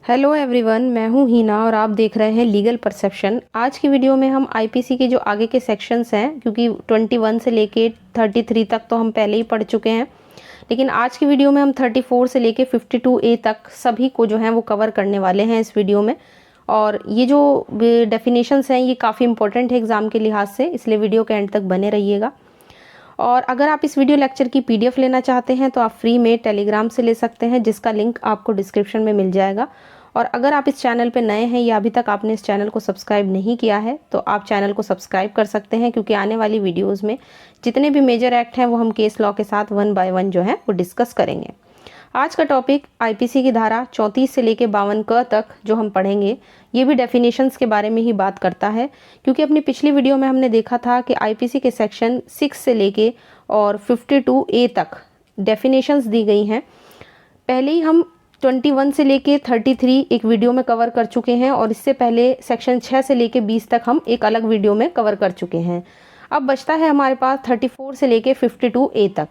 Hello everyone, मैं हूं हीना और आप देख रहे हैं लीगल परसेप्शन। आज की वीडियो में हम आईपीसी के जो आगे के सेक्शंस हैं, क्योंकि 21 से लेके 33 तक तो हम पहले ही पढ़ चुके हैं, लेकिन आज की वीडियो में हम 34 से लेके 52A तक सभी को जो है वो कवर करने वाले हैं इस वीडियो में। और ये जो डेफिनेशंस हैं ये काफ़ी इंपॉर्टेंट है एग्ज़ाम के लिहाज से, इसलिए वीडियो के एंड तक बने रहिएगा। और अगर आप इस वीडियो लेक्चर की पीडीएफ लेना चाहते हैं तो आप फ्री में टेलीग्राम से ले सकते हैं, जिसका लिंक आपको डिस्क्रिप्शन में मिल जाएगा। और अगर आप इस चैनल पे नए हैं या अभी तक आपने इस चैनल को सब्सक्राइब नहीं किया है तो आप चैनल को सब्सक्राइब कर सकते हैं, क्योंकि आने वाली वीडियोज़ में जितने भी मेजर एक्ट हैं वो हम केस लॉ के साथ 1 बाय 1 जो है वो डिस्कस करेंगे। आज का टॉपिक आईपीसी की धारा 34 से लेके 52 तक जो हम पढ़ेंगे, ये भी डेफिनेशंस के बारे में ही बात करता है। क्योंकि अपनी पिछली वीडियो में हमने देखा था कि आईपीसी के सेक्शन 6 से लेके और 52A तक डेफिनेशंस दी गई हैं। पहले ही हम 21 से लेके 33 एक वीडियो में कवर कर चुके हैं, और इससे पहले सेक्शन 6 से लेके 20 तक हम एक अलग वीडियो में कवर कर चुके हैं। अब बचता है हमारे पास 34 से लेके 52A तक।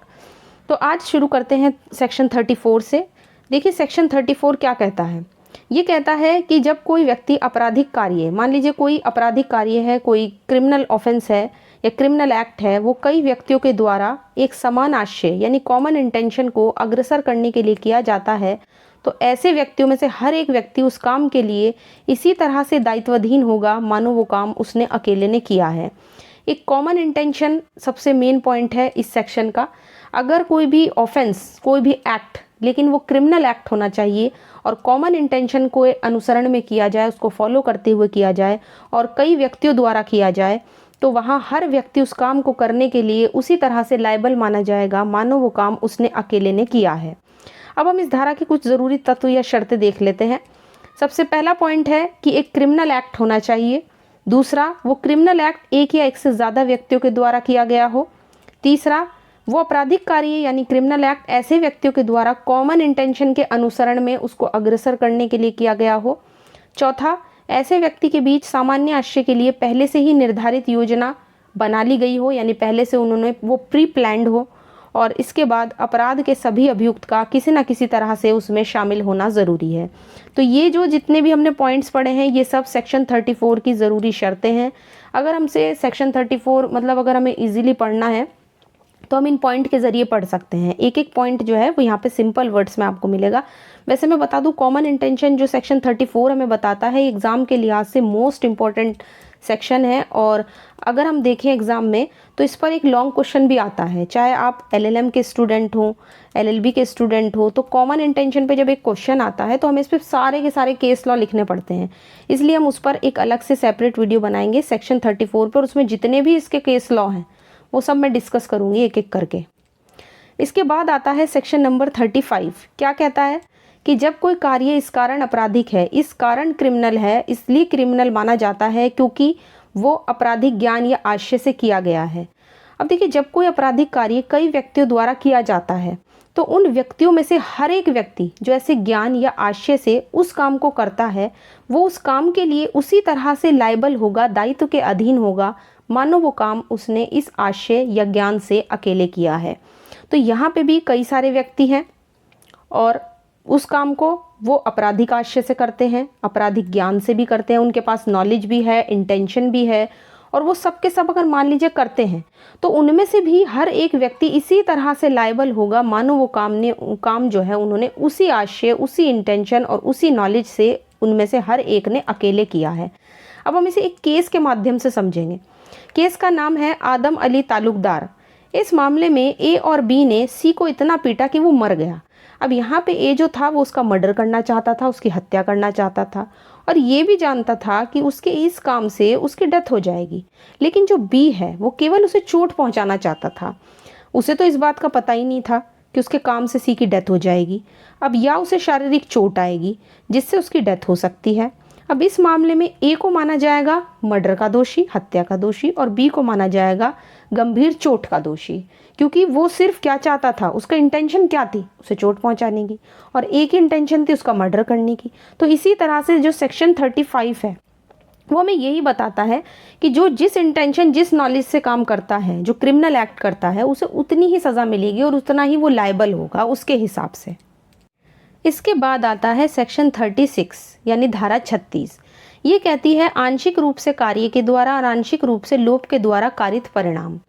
तो आज शुरू करते हैं सेक्शन 34 से। देखिए सेक्शन 34 क्या कहता है। ये कहता है कि जब कोई व्यक्ति आपराधिक कार्य, मान लीजिए कोई आपराधिक कार्य है, कोई क्रिमिनल ऑफेंस है या क्रिमिनल एक्ट है, वो कई व्यक्तियों के द्वारा एक समान आशय यानी कॉमन इंटेंशन को अग्रसर करने के लिए किया जाता है, तो ऐसे व्यक्तियों में से हर एक व्यक्ति उस काम के लिए इसी तरह से दायित्वाधीन होगा मानो वो काम उसने अकेले ने किया है। एक कॉमन इंटेंशन सबसे मेन पॉइंट है इस सेक्शन का। अगर कोई भी ऑफेंस, कोई भी एक्ट, लेकिन वो क्रिमिनल एक्ट होना चाहिए और कॉमन इंटेंशन को अनुसरण में किया जाए, उसको फॉलो करते हुए किया जाए और कई व्यक्तियों द्वारा किया जाए, तो वहाँ हर व्यक्ति उस काम को करने के लिए उसी तरह से लायबल माना जाएगा मानो वो काम उसने अकेले ने किया है। अब हम इस धारा के कुछ ज़रूरी तत्व या शर्तें देख लेते हैं। सबसे पहला पॉइंट है कि एक क्रिमिनल एक्ट होना चाहिए। दूसरा, वो क्रिमिनल एक्ट एक या एक से ज़्यादा व्यक्तियों के द्वारा किया गया हो। तीसरा, वो आपराधिक कार्य यानी क्रिमिनल एक्ट ऐसे व्यक्तियों के द्वारा कॉमन इंटेंशन के अनुसरण में उसको अग्रसर करने के लिए किया गया हो। चौथा, ऐसे व्यक्ति के बीच सामान्य आशय के लिए पहले से ही निर्धारित योजना बना ली गई हो, यानी पहले से उन्होंने वो प्री प्लान्ड हो। और इसके बाद अपराध के सभी अभियुक्त का किसी न किसी तरह से उसमें शामिल होना ज़रूरी है। तो ये जो जितने भी हमने पॉइंट्स पढ़े हैं ये सब सेक्शन 34 की ज़रूरी शर्तें हैं। अगर हमसे सेक्शन 34 मतलब अगर हमें इजीली पढ़ना है तो हम इन पॉइंट के ज़रिए पढ़ सकते हैं। एक एक पॉइंट जो है वो यहाँ पे सिंपल वर्ड्स में आपको मिलेगा। वैसे मैं बता दूँ, कॉमन इंटेंशन जो सेक्शन 34 हमें बताता है, एग्ज़ाम के लिहाज से मोस्ट इम्पॉर्टेंट सेक्शन है। और अगर हम देखें एग्ज़ाम में तो इस पर एक लॉन्ग क्वेश्चन भी आता है, चाहे आप LLM के स्टूडेंट हो, LLB के स्टूडेंट हो, तो कॉमन इंटेंशन पे जब एक क्वेश्चन आता है तो हमें इस पर सारे के सारे केस लॉ लिखने पड़ते हैं। इसलिए हम उस पर एक अलग से सेपरेट वीडियो बनाएंगे सेक्शन 34 पर। उसमें जितने भी इसके केस लॉ हैं वो सब मैं डिस्कस करूँगी एक एक करके। इसके बाद आता है सेक्शन नंबर 35। क्या कहता है कि जब कोई कार्य इस कारण आपराधिक है, इस कारण क्रिमिनल है, इसलिए क्रिमिनल माना जाता है क्योंकि वो आपराधिक ज्ञान या आशय से किया गया है। अब देखिए, जब कोई आपराधिक कार्य कई व्यक्तियों द्वारा किया जाता है तो उन व्यक्तियों में से हर एक व्यक्ति जो ऐसे ज्ञान या आशय से उस काम को करता है, वो उस काम के लिए उसी तरह से लायबल होगा, दायित्व के अधीन होगा मानो वो काम उसने इस आशय या ज्ञान से अकेले किया है। तो यहाँ पे भी कई सारे व्यक्ति हैं और उस काम को वो आपराधिक आशय से करते हैं, आपराधिक ज्ञान से भी करते हैं, उनके पास नॉलेज भी है, इंटेंशन भी है, और वो सब के सब अगर मान लीजिए करते हैं तो उनमें से भी हर एक व्यक्ति इसी तरह से लायबल होगा मानो वो काम जो है उन्होंने उसी आशय, उसी इंटेंशन और उसी नॉलेज से उनमें से हर एक ने अकेले किया है। अब हम इसे एक केस के माध्यम से समझेंगे। केस का नाम है आदम अली तालुकदार। इस मामले में ए और बी ने सी को इतना पीटा कि वो मर गया। अब यहाँ पे ए जो था वो उसका मर्डर करना चाहता था, उसकी हत्या करना चाहता था, और ये भी जानता था कि उसके इस काम से उसकी डेथ हो जाएगी। लेकिन जो बी है वो केवल उसे चोट पहुँचाना चाहता था। उसे तो इस बात का पता ही नहीं था कि उसके काम से सी की डेथ हो जाएगी। अब या उसे शारीरिक चोट आएगी जिससे उसकी डेथ हो सकती है। अब इस मामले में ए को माना जाएगा मर्डर का दोषी, हत्या का दोषी, और बी को माना जाएगा गंभीर चोट का दोषी, क्योंकि वो सिर्फ क्या चाहता था, उसका इंटेंशन क्या थी, उसे चोट पहुंचाने की, और ए की इंटेंशन थी उसका मर्डर करने की। तो इसी तरह से जो सेक्शन 35 है वो हमें यही बताता है कि जो जिस इंटेंशन, जिस नॉलेज से काम करता है, जो क्रिमिनल एक्ट करता है, उसे उतनी ही सज़ा मिलेगी और उतना ही वो लायबल होगा उसके हिसाब से। इसके बाद आता है सेक्शन 36 यानी धारा 36। ये कहती है आंशिक रूप से कार्य के द्वारा और आंशिक रूप से लोप के द्वारा कारित परिणाम।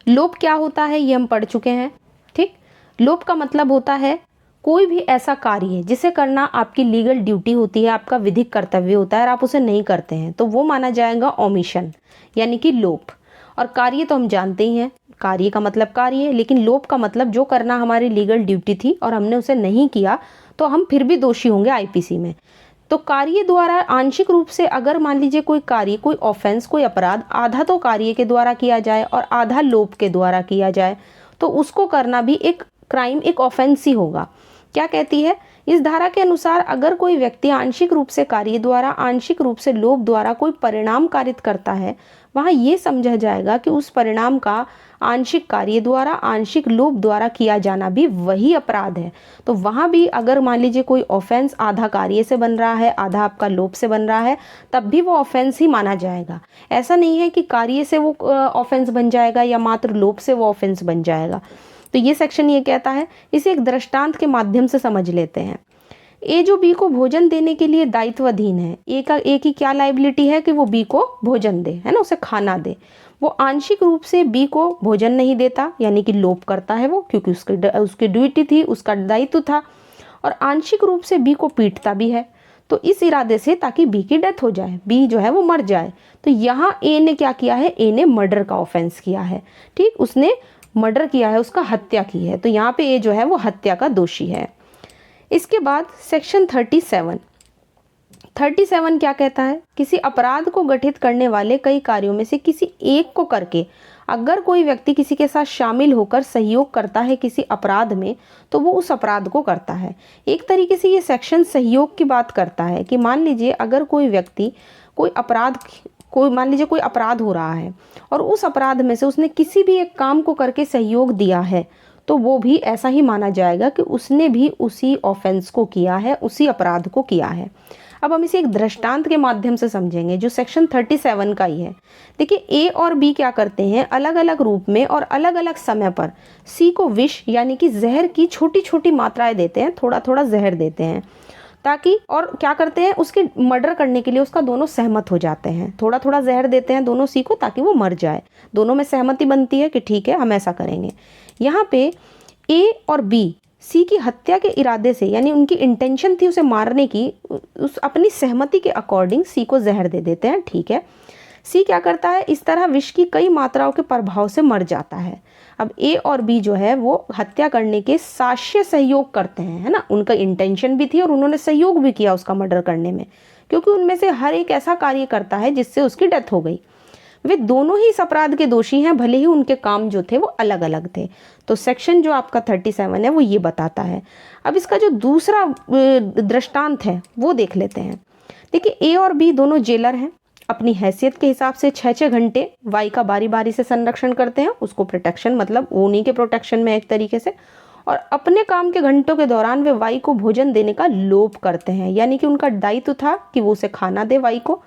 लोप क्या होता है ये हम पढ़ चुके हैं, ठीक। लोप का मतलब होता है कोई भी ऐसा कार्य जिसे करना आपकी लीगल ड्यूटी होती है, आपका विधिक कर्तव्य होता है और आप उसे नहीं करते हैं तो वो माना जाएगा ओमिशन यानी कि लोप। और कार्य तो हम जानते ही हैं, कार्य का मतलब कार्य, लेकिन लोप का मतलब जो करना हमारी लीगल ड्यूटी थी और हमने उसे नहीं किया तो हम फिर भी दोषी होंगे आईपीसी में। तो कार्य द्वारा आंशिक रूप से अगर मान लीजिए कोई कार्य, कोई ऑफेंस, कोई अपराध आधा तो कार्य के द्वारा किया जाए और आधा लोप के द्वारा किया जाए तो उसको करना भी एक क्राइम, एक ऑफेंस ही होगा। क्या कहती है इस धारा के अनुसार, अगर कोई व्यक्ति आंशिक रूप से कार्य द्वारा आंशिक रूप से लोप द्वारा कोई परिणाम कारित करता है, वहाँ ये समझा जाएगा कि उस परिणाम का आंशिक कार्य द्वारा आंशिक लोप द्वारा किया जाना भी वही अपराध है। तो वहाँ भी अगर मान लीजिए कोई ऑफेंस आधा कार्य से बन रहा है, आधा आपका लोप से बन रहा है, तब भी वो ऑफेंस ही माना जाएगा। ऐसा नहीं है कि कार्य से वो ऑफेंस बन जाएगा या मात्र लोप से वो ऑफेंस बन जाएगा। तो ये सेक्शन ये कहता है, इसे एक दृष्टांत के माध्यम से समझ लेते हैं। ए जो बी को भोजन देने के लिए दायित्वाधीन है, ए की क्या लाइबिलिटी है कि वो बी को भोजन दे, है ना, उसे खाना दे। वो आंशिक रूप से बी को भोजन नहीं देता यानी कि लोप करता है वो, क्योंकि उसकी ड्यूटी थी, उसका दायित्व था। और आंशिक रूप से बी को पीटता भी है, तो इस इरादे से ताकि बी की डेथ हो जाए, बी जो है वो मर जाए। तो यहाँ ए ने क्या किया है, ए ने मर्डर का ऑफेंस किया है, ठीक, उसने मर्डर किया है, उसका हत्या की है। तो यहाँ पे ए जो है वो हत्या का दोषी है। इसके बाद सेक्शन 37 क्या कहता है, किसी अपराध को गठित करने वाले कई कार्यों में से किसी एक को करके अगर कोई व्यक्ति किसी के साथ शामिल होकर सहयोग करता है किसी अपराध में तो वो उस अपराध को करता है। एक तरीके से ये सेक्शन सहयोग की बात करता है कि मान लीजिए अगर कोई व्यक्ति मान लीजिए कोई अपराध हो रहा है और उस अपराध में से उसने किसी भी एक काम को करके सहयोग दिया है तो वो भी ऐसा ही माना जाएगा कि उसने भी उसी ऑफेंस को किया है, उसी अपराध को किया है। अब हम इसे एक दृष्टांत के माध्यम से समझेंगे जो सेक्शन 37 का ही है। देखिए ए और बी क्या करते हैं, अलग अलग रूप में और अलग अलग समय पर सी को विष यानी कि जहर की छोटी छोटी मात्राएं देते हैं, थोड़ा थोड़ा जहर देते हैं ताकि, और क्या करते हैं, उसके मर्डर करने के लिए उसका दोनों सहमत हो जाते हैं। थोड़ा थोड़ा जहर देते हैं दोनों सी को ताकि वो मर जाए, दोनों में सहमति बनती है कि ठीक है हम ऐसा करेंगे। यहाँ पे ए और बी सी की हत्या के इरादे से, यानी उनकी इंटेंशन थी उसे मारने की, उस अपनी सहमति के अकॉर्डिंग सी को जहर दे देते हैं, ठीक है। सी क्या करता है, इस तरह विष की कई मात्राओं के प्रभाव से मर जाता है। अब ए और बी जो है वो हत्या करने के साक्ष्य सहयोग करते हैं, है ना, उनका इंटेंशन भी थी और उन्होंने सहयोग भी किया उसका मर्डर करने में, क्योंकि उनमें से हर एक ऐसा कार्य करता है जिससे उसकी डेथ हो गई। वे दोनों ही इस अपराध के दोषी हैं, भले ही उनके काम जो थे वो अलग अलग थे। तो सेक्शन जो आपका 37 है वो ये बताता है। अब इसका जो दूसरा दृष्टांत है वो देख लेते हैं। देखिए ए और बी दोनों जेलर हैं, अपनी हैसियत के हिसाब से 6-6 घंटे वाई का बारी बारी से संरक्षण करते हैं, उसको प्रोटेक्शन, मतलब उन्हीं के प्रोटेक्शन में एक तरीके से, और अपने काम के घंटों के दौरान वे वाई को भोजन देने का लोभ करते हैं, यानी कि उनका दायित्व था कि वो उसे खाना दे वाई को,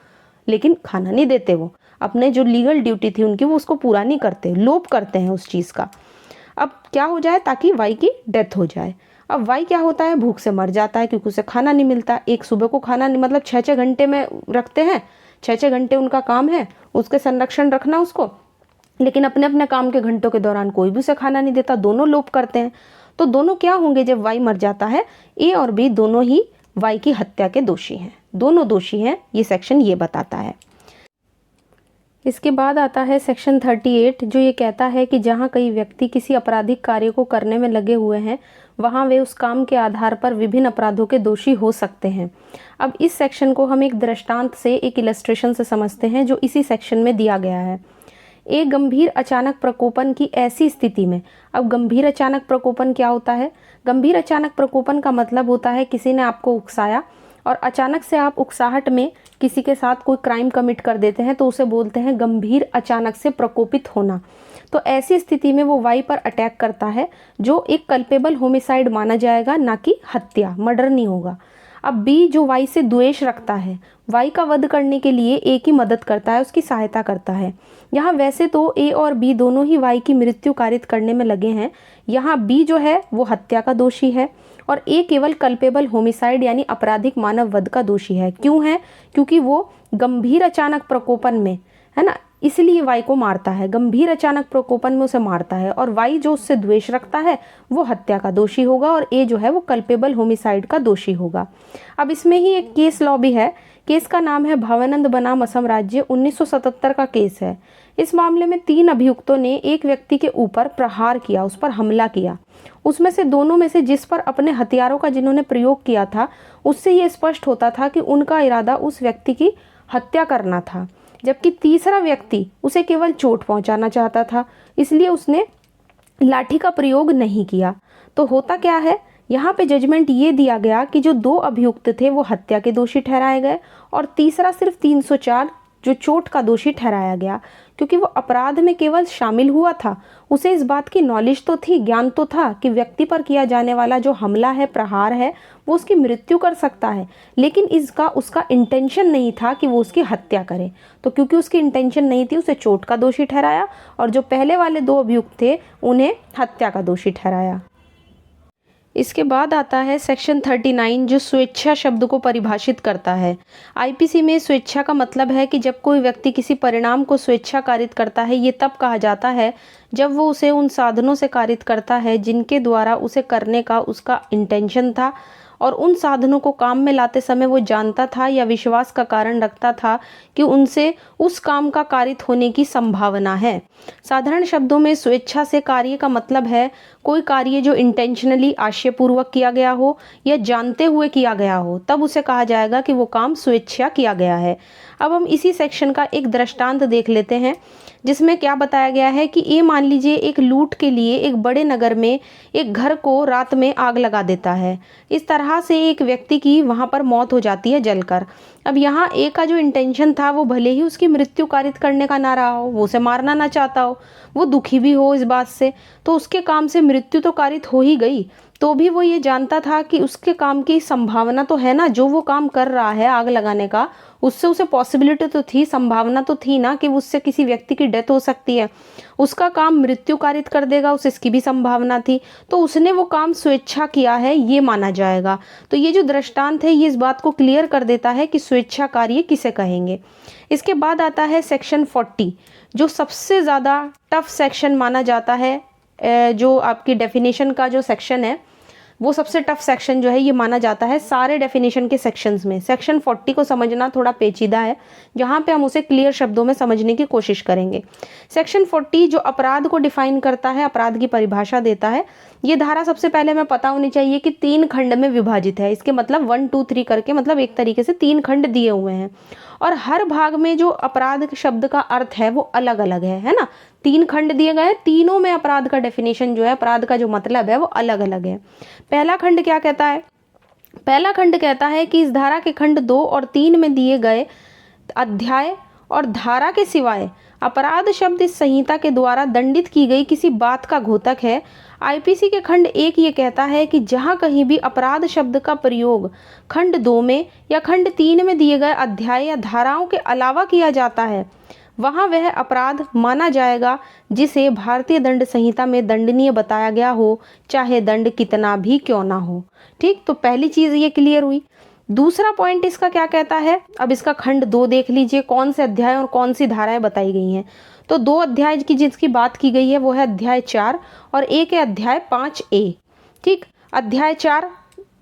लेकिन खाना नहीं देते, वो अपने जो लीगल ड्यूटी थी उनकी वो उसको पूरा नहीं करते, लोभ करते हैं उस चीज़ का। अब क्या हो जाए, ताकि वाई की डेथ हो जाए। अब वाई क्या होता है, भूख से मर जाता है क्योंकि उसे खाना नहीं मिलता। एक सुबह को खाना नहीं, मतलब 6-6 घंटे में रखते हैं, 6-6 घंटे उनका काम है उसके संरक्षण रखना उसको, लेकिन अपने अपने काम के घंटों के दौरान कोई भी उसे खाना नहीं देता, दोनों लोभ करते हैं। तो दोनों क्या होंगे जब वाई मर जाता है, ए और बी दोनों ही वाई की हत्या के दोषी हैं, दोनों दोषी हैं, ये सेक्शन ये बताता है। इसके बाद आता है सेक्शन 38 जो ये कहता है कि जहाँ कई व्यक्ति किसी आपराधिक कार्य को करने में लगे हुए हैं वहाँ वे उस काम के आधार पर विभिन्न अपराधों के दोषी हो सकते हैं। अब इस सेक्शन को हम एक दृष्टांत से, एक इलस्ट्रेशन से समझते हैं जो इसी सेक्शन में दिया गया है। एक गंभीर अचानक प्रकोपन की ऐसी स्थिति में, अब गंभीर अचानक प्रकोपन क्या होता है, गंभीर अचानक प्रकोपन का मतलब होता है किसी ने आपको उकसाया और अचानक से आप उकसाहट में किसी के साथ कोई क्राइम कमिट कर देते हैं तो उसे बोलते हैं गंभीर अचानक से प्रकोपित होना। तो ऐसी स्थिति में वो वाई पर अटैक करता है जो एक कल्पेबल होमिसाइड माना जाएगा, ना कि हत्या, मर्डर नहीं होगा। अब बी जो वाई से द्वेष रखता है, वाई का वध करने के लिए ए की मदद करता है, उसकी सहायता करता है। यहाँ वैसे तो ए और बी दोनों ही वाई की मृत्यु कारित करने में लगे हैं। यहाँ बी जो है वो हत्या का दोषी है और ए केवल कल्पेबल होमिसाइड यानी आपराधिक मानव वध का दोषी है। क्यों है? क्योंकि वो गंभीर अचानक प्रकोपन में, है ना, इसलिए वाई को मारता है, गंभीर अचानक प्रकोपन में उसे मारता है। और वाई जो उससे द्वेष रखता है वो हत्या का दोषी होगा और ए जो है वो कल्पेबल होमिसाइड का दोषी होगा। अब इसमें ही एक केस लॉ भी है। केस का नाम है भवानंद बनाम असम राज्य, 1977 का केस है। इस मामले में 3 अभियुक्तों ने एक व्यक्ति के ऊपर प्रहार किया, उस पर हमला किया। उसमें से दोनों में से जिस पर अपने हथियारों का जिन्होंने प्रयोग किया था, उससे ये स्पष्ट होता था कि उनका इरादा उस व्यक्ति की हत्या करना था, जबकि तीसरा व्यक्ति उसे केवल चोट पहुंचाना चाहता था, इसलिए उसने लाठी का प्रयोग नहीं किया। तो होता क्या है, यहाँ पे जजमेंट ये दिया गया कि जो 2 अभियुक्त थे वो हत्या के दोषी ठहराए गए और तीसरा सिर्फ 304 जो चोट का दोषी ठहराया गया, क्योंकि वो अपराध में केवल शामिल हुआ था। उसे इस बात की नॉलेज तो थी, ज्ञान तो था कि व्यक्ति पर किया जाने वाला जो हमला है, प्रहार है, वो उसकी मृत्यु कर सकता है, लेकिन उसका इंटेंशन नहीं था कि वो उसकी हत्या करे। तो क्योंकि उसकी इंटेंशन नहीं थी, उसे चोट का दोषी ठहराया और जो पहले वाले 2 अभियुक्त थे उन्हें हत्या का दोषी ठहराया। इसके बाद आता है सेक्शन 39 जो स्वेच्छा शब्द को परिभाषित करता है। आईपीसी में स्वेच्छा का मतलब है कि जब कोई व्यक्ति किसी परिणाम को स्वेच्छा कारित करता है, ये तब कहा जाता है जब वो उसे उन साधनों से कारित करता है जिनके द्वारा उसे करने का उसका इंटेंशन था और उन साधनों को काम में लाते समय वो जानता था या विश्वास का कारण रखता था कि उनसे उस काम का कारित होने की संभावना है। साधारण शब्दों में स्वेच्छा से कार्य का मतलब है कोई कार्य जो इंटेंशनली आशयपूर्वक किया गया हो या जानते हुए किया गया हो, तब उसे कहा जाएगा कि वो काम स्वेच्छा किया गया है। अब हम इसी सेक्शन का एक दृष्टांत देख लेते हैं जिसमें क्या बताया गया है कि ये मान लीजिए एक लूट के लिए एक बड़े नगर में एक घर को रात में आग लगा देता है। इस तरह से एक व्यक्ति की वहाँ पर मौत हो जाती है जलकर। अब यहाँ ए का जो इंटेंशन था वो भले ही उसकी मृत्यु कारित करने का ना रहा हो, वो उसे मारना ना चाहता हो, वो दुखी भी हो इस बात से, तो उसके काम से मृत्यु तो कारित हो ही गई, तो भी वो ये जानता था कि उसके काम की संभावना तो है ना, जो वो काम कर रहा है आग लगाने का, उससे उसे पॉसिबिलिटी तो थी, संभावना तो थी ना कि उससे किसी व्यक्ति की डेथ हो सकती है, उसका काम मृत्यु कारित कर देगा, उसे इसकी भी संभावना थी, तो उसने वो काम स्वेच्छा किया है, ये माना जाएगा। तो ये जो दृष्टांत है ये इस बात को क्लियर कर देता है कि स्वेच्छा कार्य किसे कहेंगे। इसके बाद आता है सेक्शन 40 जो सबसे ज़्यादा टफ सेक्शन माना जाता है। जो आपकी डेफिनेशन का जो सेक्शन है वो सबसे टफ सेक्शन जो है ये माना जाता है सारे डेफिनेशन के सेक्शंस में। सेक्शन 40 को समझना थोड़ा पेचीदा है, जहाँ पे हम उसे क्लियर शब्दों में समझने की कोशिश करेंगे। सेक्शन 40 जो अपराध को डिफाइन करता है, अपराध की परिभाषा देता है। ये धारा सबसे पहले हमें पता होनी चाहिए कि 3 खंड में विभाजित है। इसके मतलब 1 2 3 करके मतलब एक तरीके से 3 खंड दिए हुए हैं और हर भाग में जो अपराध शब्द का अर्थ है वो अलग अलग है ना। 3 खंड दिए गए हैं, तीनों में अपराध का डेफिनेशन जो है, अपराध का जो मतलब है वो अलग अलग है। पहला खंड क्या कहता है? पहला खंड कहता है कि इस धारा के खंड 2 और 3 में दिए गए अध्याय और धारा के सिवाय अपराध शब्द इस संहिता के द्वारा दंडित की गई किसी बात का घोतक है। आईपीसी के खंड 1 ये कहता है कि जहां कहीं भी अपराध शब्द का प्रयोग खंड 2 में या खंड 3 में दिए गए अध्याय या धाराओं के अलावा किया जाता है, वहाँ वह अपराध माना जाएगा जिसे भारतीय दंड संहिता में दंडनीय बताया गया हो, चाहे दंड कितना भी क्यों ना हो। ठीक, तो पहली चीज़ ये क्लियर हुई। दूसरा पॉइंट इसका क्या कहता है? अब इसका खंड 2 देख लीजिए, कौन से अध्याय और कौन सी धाराएं बताई गई हैं। तो 2 अध्याय की जिसकी बात की गई है वो है अध्याय 4 और एक है अध्याय 5A। ठीक, अध्याय 4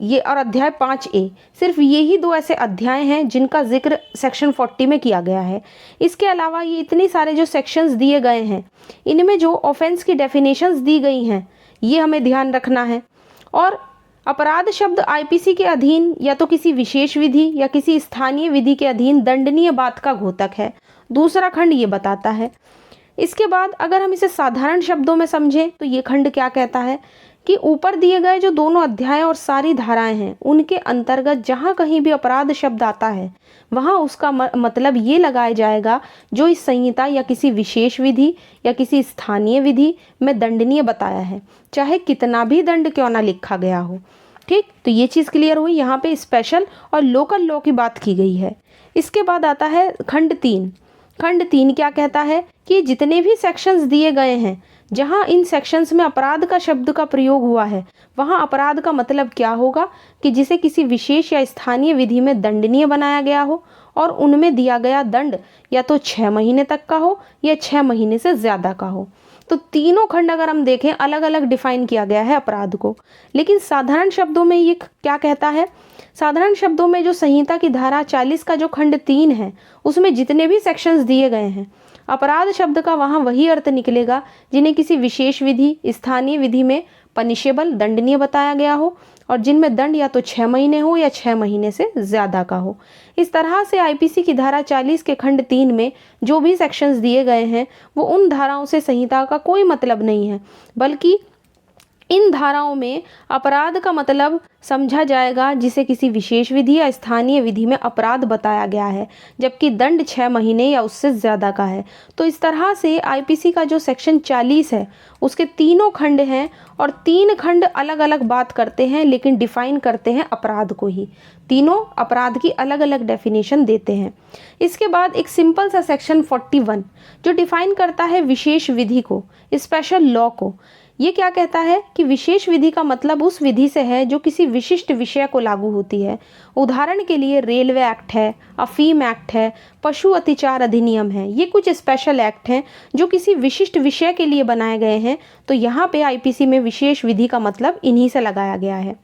ये और अध्याय 5A, सिर्फ यही 2 ऐसे अध्याय हैं जिनका जिक्र सेक्शन 40 में किया गया है। इसके अलावा ये इतने सारे जो सेक्शंस दिए गए हैं इनमें जो ऑफेंस की डेफिनेशंस दी गई हैं ये हमें ध्यान रखना है। और अपराध शब्द आईपीसी के अधीन या तो किसी विशेष विधि या किसी स्थानीय विधि के अधीन दंडनीय बात का घोतक है, दूसरा खंड ये बताता है। इसके बाद अगर हम इसे साधारण शब्दों में समझें तो ये खंड क्या कहता है कि ऊपर दिए गए जो दोनों अध्याय और सारी धाराएं हैं उनके अंतर्गत जहाँ कहीं भी अपराध शब्द आता है वहाँ उसका मतलब ये लगाया जाएगा जो इस संहिता या किसी विशेष विधि या किसी स्थानीय विधि में दंडनीय बताया है, चाहे कितना भी दंड क्यों ना लिखा गया हो। ठीक, तो ये चीज़ क्लियर हुई। यहाँ पे स्पेशल और लोकल लॉ की बात की गई है। इसके बाद आता है खंड 3। खंड 3 क्या कहता है कि जितने भी सेक्शंस दिए गए हैं, जहाँ इन सेक्शंस में अपराध का शब्द का प्रयोग हुआ है, वहाँ अपराध का मतलब क्या होगा कि जिसे किसी विशेष या स्थानीय विधि में दंडनीय बनाया गया हो और उनमें दिया गया दंड या तो 6 महीने तक का हो या 6 महीने से ज़्यादा का हो। तो तीनों खंड अगर हम देखें अलग अलग डिफाइन किया गया है अपराध को, लेकिन साधारण शब्दों में ये क्या कहता है? साधारण शब्दों में जो संहिता की धारा 40 का जो खंड 3 है, उसमें जितने भी सेक्शंस दिए गए हैं, अपराध शब्द का वहाँ वही अर्थ निकलेगा जिन्हें किसी विशेष विधि, स्थानीय विधि में पनिशेबल, दंडनीय बताया गया हो और जिनमें दंड या तो 6 महीने हो या 6 महीने से ज़्यादा का हो। इस तरह से आईपीसी की धारा 40 के खंड 3 में जो भी सेक्शंस दिए गए हैं वो उन धाराओं से संहिता का कोई मतलब नहीं है, बल्कि इन धाराओं में अपराध का मतलब समझा जाएगा जिसे किसी विशेष विधि या स्थानीय विधि में अपराध बताया गया है, जबकि दंड 6 महीने या उससे ज़्यादा का है। तो इस तरह से आईपीसी का जो सेक्शन 40 है उसके तीनों खंड हैं और 3 खंड अलग अलग बात करते हैं, लेकिन डिफाइन करते हैं अपराध को ही। तीनों अपराध की अलग अलग डेफिनेशन देते हैं। इसके बाद एक सिंपल सा सेक्शन 41 जो डिफाइन करता है विशेष विधि को, स्पेशल लॉ को। ये क्या कहता है कि विशेष विधि का मतलब उस विधि से है जो किसी विशिष्ट विषय को लागू होती है। उदाहरण के लिए रेलवे एक्ट है, अफीम एक्ट है, पशु अत्याचार अधिनियम है। ये कुछ स्पेशल एक्ट हैं जो किसी विशिष्ट विषय के लिए बनाए गए हैं। तो यहाँ पे आईपीसी में विशेष विधि का मतलब इन्हीं से लगाया गया है।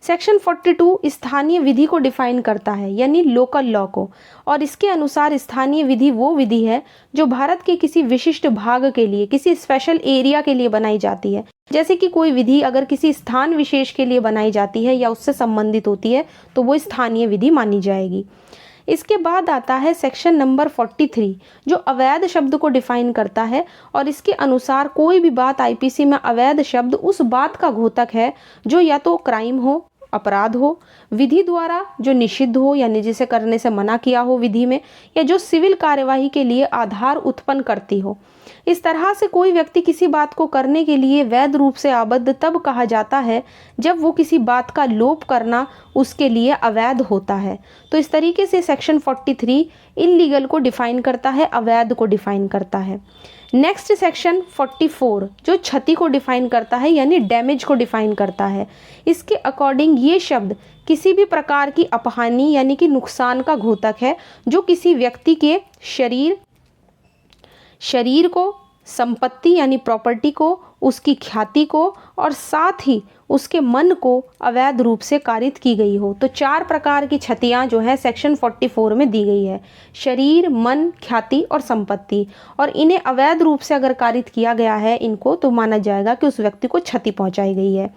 सेक्शन 42 स्थानीय विधि को डिफाइन करता है, यानी लोकल लॉ को, और इसके अनुसार स्थानीय विधि वो विधि है जो भारत के किसी विशिष्ट भाग के लिए, किसी स्पेशल एरिया के लिए बनाई जाती है। जैसे कि कोई विधि अगर किसी स्थान विशेष के लिए बनाई जाती है या उससे संबंधित होती है तो वो स्थानीय विधि मानी जाएगी। इसके बाद आता है सेक्शन नंबर 43 जो अवैध शब्द को डिफाइन करता है, और इसके अनुसार कोई भी बात आईपीसी में अवैध शब्द उस बात का घोतक है जो या तो क्राइम हो, अपराध हो, विधि द्वारा जो निषिद्ध हो यानी जिसे करने से मना किया हो विधि में, या जो सिविल कार्यवाही के लिए आधार उत्पन्न करती हो। इस तरह से कोई व्यक्ति किसी बात को करने के लिए वैध रूप से आबद्ध तब कहा जाता है जब वो किसी बात का लोप करना उसके लिए अवैध होता है। तो इस तरीके से सेक्शन 43 इल्लीगल को डिफाइन करता है, अवैध को डिफाइन करता है। नेक्स्ट सेक्शन 44 जो क्षति को डिफाइन करता है, यानी डैमेज को डिफाइन करता है। इसके अकॉर्डिंग ये शब्द किसी भी प्रकार की अपहानि यानी कि नुकसान का घोतक है जो किसी व्यक्ति के शरीर को, संपत्ति यानी प्रॉपर्टी को, उसकी ख्याति को और साथ ही उसके मन को अवैध रूप से कारित की गई हो। तो 4 प्रकार की क्षतियाँ जो है सेक्शन 44 में दी गई है, शरीर, मन, ख्याति और संपत्ति, और इन्हें अवैध रूप से अगर कारित किया गया है इनको तो माना जाएगा कि उस व्यक्ति को क्षति पहुंचाई गई है।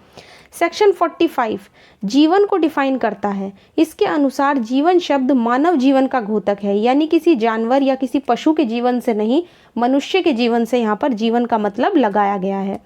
सेक्शन 45 जीवन को डिफाइन करता है। इसके अनुसार जीवन शब्द मानव जीवन का घोतक है, यानी किसी जानवर या किसी पशु के जीवन से नहीं, मनुष्य के जीवन से यहाँ पर जीवन का मतलब लगाया गया है।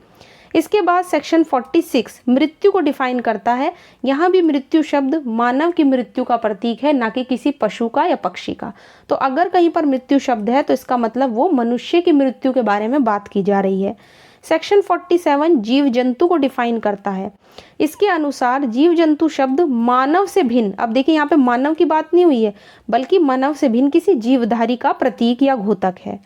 इसके बाद सेक्शन 46 मृत्यु को डिफाइन करता है। यहाँ भी मृत्यु शब्द मानव की मृत्यु का प्रतीक है, ना कि किसी पशु का या पक्षी का। तो अगर कहीं पर मृत्यु शब्द है तो इसका मतलब वो मनुष्य की मृत्यु के बारे में बात की जा रही है। सेक्शन 47 जीव जंतु को डिफाइन करता है। इसके अनुसार जीव जंतु शब्द मानव से भिन्न, अब देखिए यहाँ पे मानव की बात नहीं हुई है, बल्कि मानव से भिन्न किसी जीवधारी का प्रतीक या घोतक है।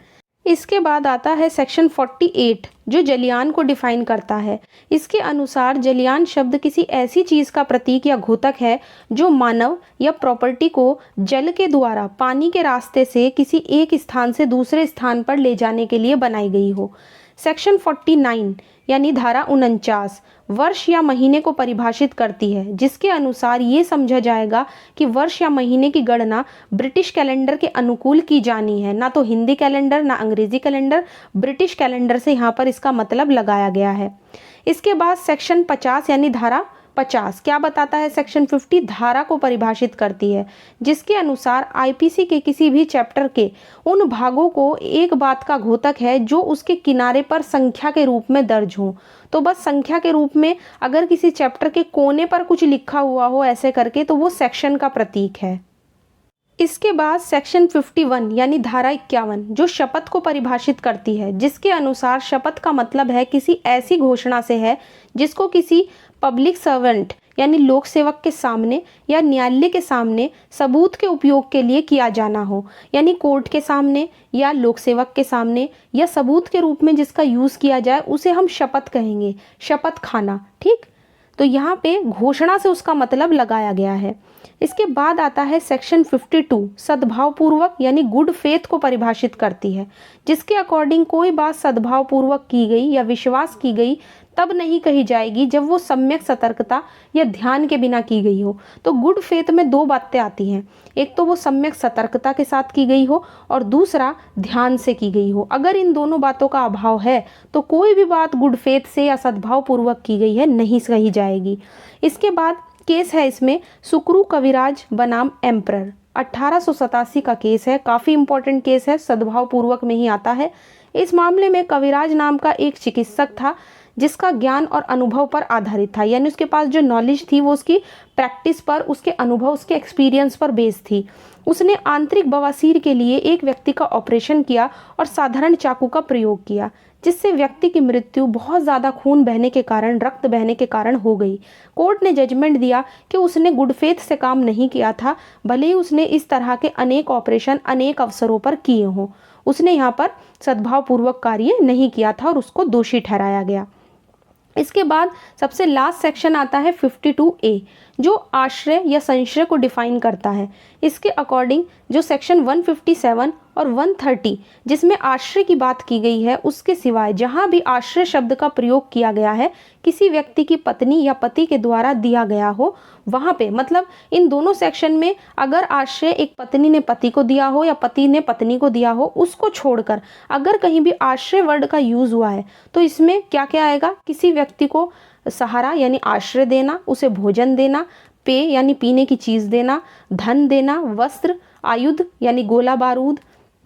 इसके बाद आता है सेक्शन 48 जो जलयान को डिफाइन करता है। इसके अनुसार जलयान शब्द किसी ऐसी चीज़ का प्रतीक या घोतक है जो मानव या प्रॉपर्टी को जल के द्वारा पानी के रास्ते से किसी एक स्थान से दूसरे स्थान पर ले जाने के लिए बनाई गई हो। सेक्शन 49 यानी धारा 49 वर्ष या महीने को परिभाषित करती है, जिसके अनुसार ये समझा जाएगा कि वर्ष या महीने की गणना ब्रिटिश कैलेंडर के अनुकूल की जानी है, ना तो हिंदी कैलेंडर ना अंग्रेजी कैलेंडर, ब्रिटिश कैलेंडर से यहाँ पर इसका मतलब लगाया गया है। इसके बाद सेक्शन 50 यानी धारा 50 क्या बताता है? सेक्शन 50 धारा को परिभाषित करती है, जिसके अनुसार आईपीसी के किसी भी चैप्टर के उन भागों को एक बात का घोतक है जो उसके किनारे पर संख्या के रूप में दर्ज हो। तो बस संख्या के रूप में अगर किसी चैप्टर के कोने पर कुछ लिखा हुआ हो ऐसे करके तो वो सेक्शन का प्रतीक है। इसके बाद सेक्शन 51 यानी धारा 51 जो शपथ को परिभाषित करती है, जिसके अनुसार शपथ का मतलब है किसी ऐसी घोषणा से है जिसको किसी पब्लिक सर्वेंट यानी लोक सेवक के सामने या न्यायालय के सामने सबूत के उपयोग के लिए किया जाना हो, यानी कोर्ट के सामने या लोक सेवक के सामने या सबूत के रूप में जिसका यूज़ किया जाए उसे हम शपथ कहेंगे, शपथ खाना। ठीक, तो यहाँ पे घोषणा से उसका मतलब लगाया गया है। इसके बाद आता है सेक्शन 52, सद्भावपूर्वक यानी गुड फेथ को परिभाषित करती है, जिसके अकॉर्डिंग कोई बात सद्भावपूर्वक की गई या विश्वास की गई तब नहीं कही जाएगी जब वो सम्यक सतर्कता या ध्यान के बिना की गई हो। तो गुड फेथ में दो बातें आती हैं, एक तो वो सम्यक सतर्कता के साथ की गई हो और दूसरा ध्यान से की गई हो। अगर इन दोनों बातों का अभाव है तो कोई भी बात गुड फेथ से या सद्भावपूर्वक की गई है नहीं कही जाएगी। इसके बाद केस है इसमें सुक्रू कविराज बनाम एम्परर, 1887 का केस है। काफ़ी इंपॉर्टेंट केस है, सद्भावपूर्वक में ही आता है। इस मामले में कविराज नाम का एक चिकित्सक था जिसका ज्ञान और अनुभव पर आधारित था, यानी उसके पास जो नॉलेज थी वो उसकी प्रैक्टिस पर, उसके अनुभव, उसके एक्सपीरियंस पर बेस्ड थी। उसने आंतरिक बवासीर के लिए एक व्यक्ति का ऑपरेशन किया और साधारण चाकू का प्रयोग किया, जिससे व्यक्ति की मृत्यु बहुत ज़्यादा खून बहने के कारण, रक्त बहने के कारण हो गई। कोर्ट ने जजमेंट दिया कि उसने गुड फेथ से काम नहीं किया था, भले ही उसने इस तरह के अनेक ऑपरेशन अनेक अवसरों पर किए हों, उसने यहाँ पर सद्भावपूर्वक कार्य नहीं किया था और उसको दोषी ठहराया गया। इसके बाद सबसे लास्ट सेक्शन आता है 52A, जो आश्रय या संश्रय को डिफाइन करता है। इसके अकॉर्डिंग जो सेक्शन 157 और 130 जिसमें आश्रय की बात की गई है, उसके सिवाय जहाँ भी आश्रय शब्द का प्रयोग किया गया है किसी व्यक्ति की पत्नी या पति के द्वारा दिया गया हो, वहाँ पे मतलब इन दोनों सेक्शन में अगर आश्रय एक पत्नी ने पति को दिया हो या पति ने पत्नी को दिया हो, उसको छोड़कर अगर कहीं भी आश्रय वर्ड का यूज़ हुआ है तो इसमें क्या क्या आएगा, किसी व्यक्ति को सहारा यानी आश्रय देना, उसे भोजन देना, पेय यानी पीने की चीज़ देना, धन देना, वस्त्र, आयुध यानी गोला बारूद,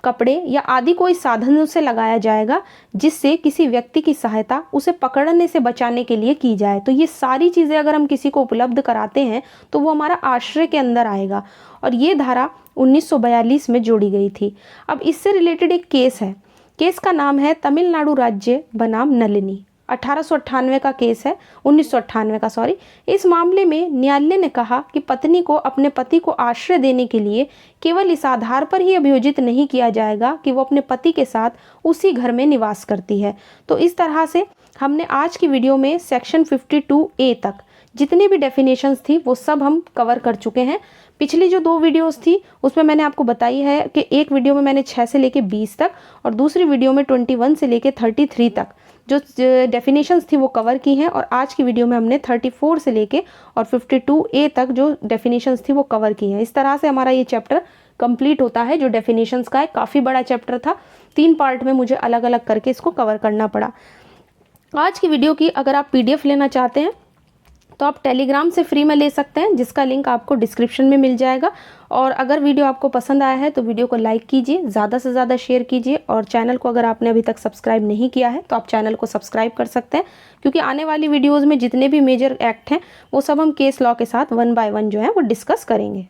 कपड़े या आदि कोई साधनों से लगाया जाएगा जिससे किसी व्यक्ति की सहायता उसे पकड़ने से बचाने के लिए की जाए। तो ये सारी चीज़ें अगर हम किसी को उपलब्ध कराते हैं तो वो हमारा आश्रय के अंदर आएगा और ये धारा 1942 में जोड़ी गई थी। अब इससे रिलेटेड एक केस है, केस का नाम है तमिलनाडु राज्य बनाम नलिनी, 1898 का केस है, 1998 का सॉरी। इस मामले में न्यायालय ने कहा कि पत्नी को अपने पति को आश्रय देने के लिए केवल इस आधार पर ही अभियोजित नहीं किया जाएगा कि वो अपने पति के साथ उसी घर में निवास करती है। तो इस तरह से हमने आज की वीडियो में सेक्शन 52A तक जितनी भी डेफिनेशंस थी वो सब हम कवर कर चुके हैं। पिछली जो 2 वीडियोस थी उसमें मैंने आपको बताई है कि एक वीडियो में मैंने 6 से लेके 20 तक और दूसरी वीडियो में 21 से लेके 33 तक जो डेफिनेशंस थी वो कवर की हैं, और आज की वीडियो में हमने 34 से लेके और 52A तक जो डेफिनेशंस थी वो कवर की हैं। इस तरह से हमारा ये चैप्टर कंप्लीट होता है जो डेफिनेशंस का है। काफ़ी बड़ा चैप्टर था, 3 पार्ट में मुझे अलग अलग करके इसको कवर करना पड़ा। आज की वीडियो की अगर आप PDF लेना चाहते हैं तो आप टेलीग्राम से फ्री में ले सकते हैं, जिसका लिंक आपको डिस्क्रिप्शन में मिल जाएगा। और अगर वीडियो आपको पसंद आया है तो वीडियो को लाइक कीजिए, ज़्यादा से ज़्यादा शेयर कीजिए, और चैनल को अगर आपने अभी तक सब्सक्राइब नहीं किया है तो आप चैनल को सब्सक्राइब कर सकते हैं, क्योंकि आने वाली वीडियोज़ में जितने भी मेजर एक्ट हैं वो सब हम केस लॉ के साथ 1 बाय 1 जो है वो डिस्कस करेंगे।